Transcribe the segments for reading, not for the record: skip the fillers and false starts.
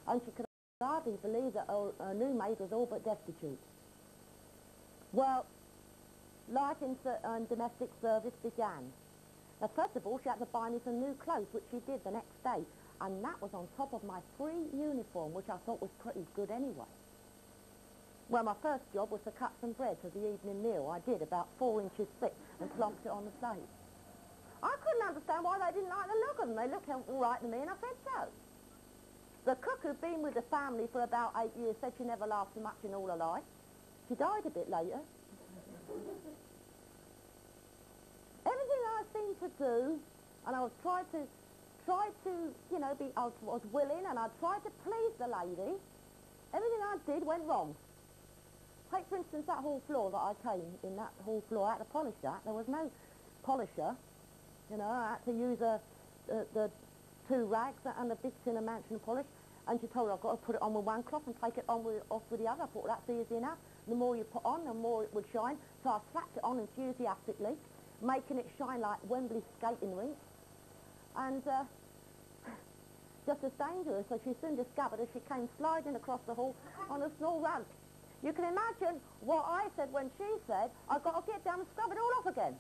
and she could hardly believe that her new maid was all but destitute. Well, life in domestic service began. Now, first of all, she had to buy me some new clothes, which she did the next day, and that was on top of my free uniform, which I thought was pretty good anyway. Well, my first job was to cut some bread for the evening meal. I did, about 4 inches thick, and plonked it on the plate. I couldn't understand why they didn't like the look of them. They looked all right to me, and I said so. The cook who'd been with the family for about 8 years said she never laughed so much in all her life. She died a bit later. Everything I seemed to do, and I was tried to, you know, I was willing, and I tried to please the lady. Everything I did went wrong. Take, for instance, that hall floor that I came in, that hall floor, I had to polish that. There was no polisher. You know, I had to use the 2 rags and a big tin of mansion polish, and she told me I've got to put it on with one cloth and take it on off with the other. I thought, that's easy enough. The more you put on, the more it would shine. So I slapped it on enthusiastically, making it shine like Wembley skating rink. And just as dangerous, so she soon discovered as she came sliding across the hall on a small rug. You can imagine what I said when she said, I've got to get down and scrub it all off again.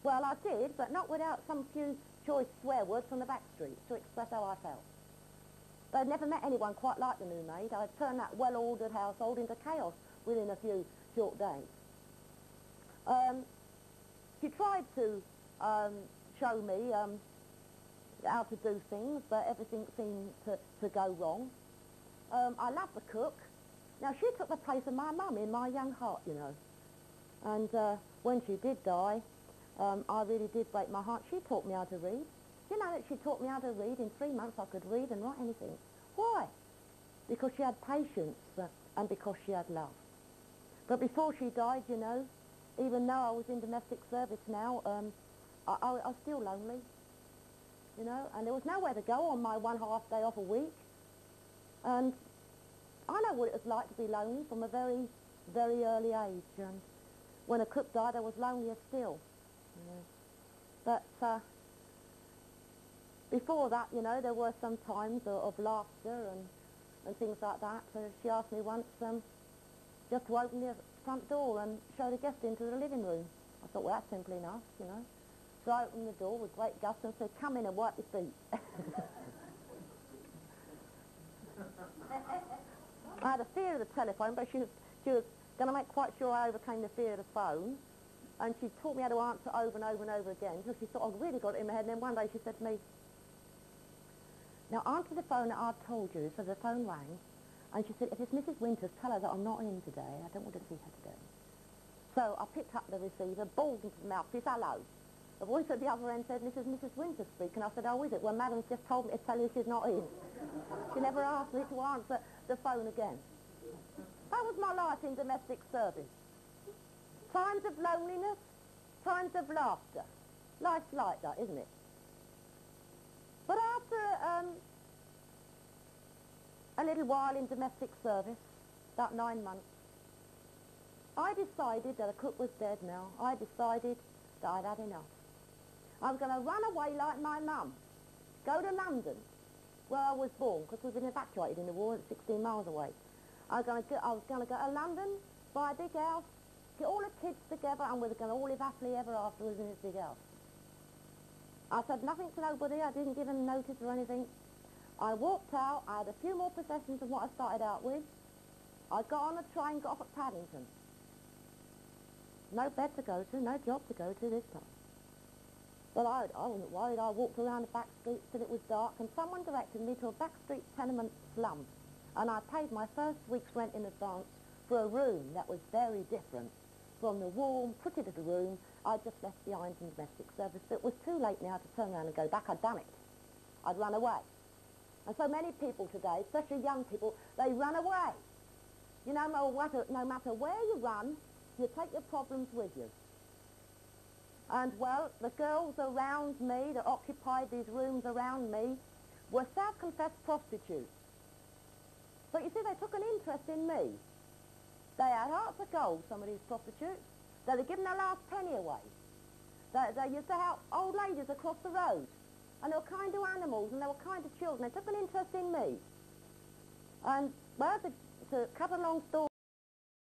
Well, I did, but not without some few choice swear words from the back streets to express how I felt. But I'd never met anyone quite like the new maid. I'd turned that well-ordered household into chaos within a few short days. She tried to show me how to do things, but everything seemed to go wrong. I loved the cook. Now, she took the place of my mum in my young heart, you know. And when she did die, I really did break my heart. She taught me how to read. You know that she taught me how to read. In 3 months I could read and write anything. Why? Because she had patience and because she had love. But before she died, you know, even though I was in domestic service now, I was still lonely, you know, and there was nowhere to go on my 1/2 day off a week. And I know what it was like to be lonely from a very, very early age. And when a cook died, I was lonelier still. You know. But before that, you know, there were some times of laughter and things like that. She asked me once just to open the front door and show the guest into the living room. I thought, well, that's simple enough, you know. So I opened the door with great gusto and said, come in and wipe your feet. I had a fear of the telephone, but she was going to make quite sure I overcame the fear of the phone. And she taught me how to answer over and over and over again, so she thought I'd really got it in my head. And then one day she said to me, now answer the phone that I've told you. So the phone rang, and she said, if it's Mrs. Winters, tell her that I'm not in today. I don't want to see her today. So I picked up the receiver, bawled into the mouthpiece, hello. The voice at the other end said, this is Mrs. Winters speaking. I said, oh, is it? Well, Madam's just told me to tell you she's not in. She never asked me to answer the phone again. That was my life in domestic service. Times of loneliness, times of laughter. Life's like that, isn't it? But after a little while in domestic service, about 9 months, I decided that a cook was dead now. I decided that I'd had enough. I was going to run away like my mum, go to London, where I was born, because we've been evacuated in the war, 16 miles away. I was going to go to London, buy a big house, get all the kids together, and we were going to all live happily ever afterwards in this big house. I said nothing to nobody. I didn't give them notice or anything. I walked out. I had a few more possessions than what I started out with. I got on a train, got off at Paddington. No bed to go to, no job to go to this time. But I wasn't worried. I walked around the back streets till it was dark, and someone directed me to a back street tenement slum. And I paid my first week's rent in advance for a room that was very different from the warm, pretty little room I just left behind in domestic service. But it was too late now to turn around and go back. I'd done it. I'd run away. And so many people today, especially young people, they run away. You know, no matter where you run, you take your problems with you. And, well, the girls around me that occupied these rooms around me were self-confessed prostitutes. But you see, they took an interest in me. They had hearts of gold, some of these prostitutes. They'd given their last penny away. They used to help old ladies across the road. and they were kind to animals, and they were kind to children. They took an interest in me. And, well, to cut a long story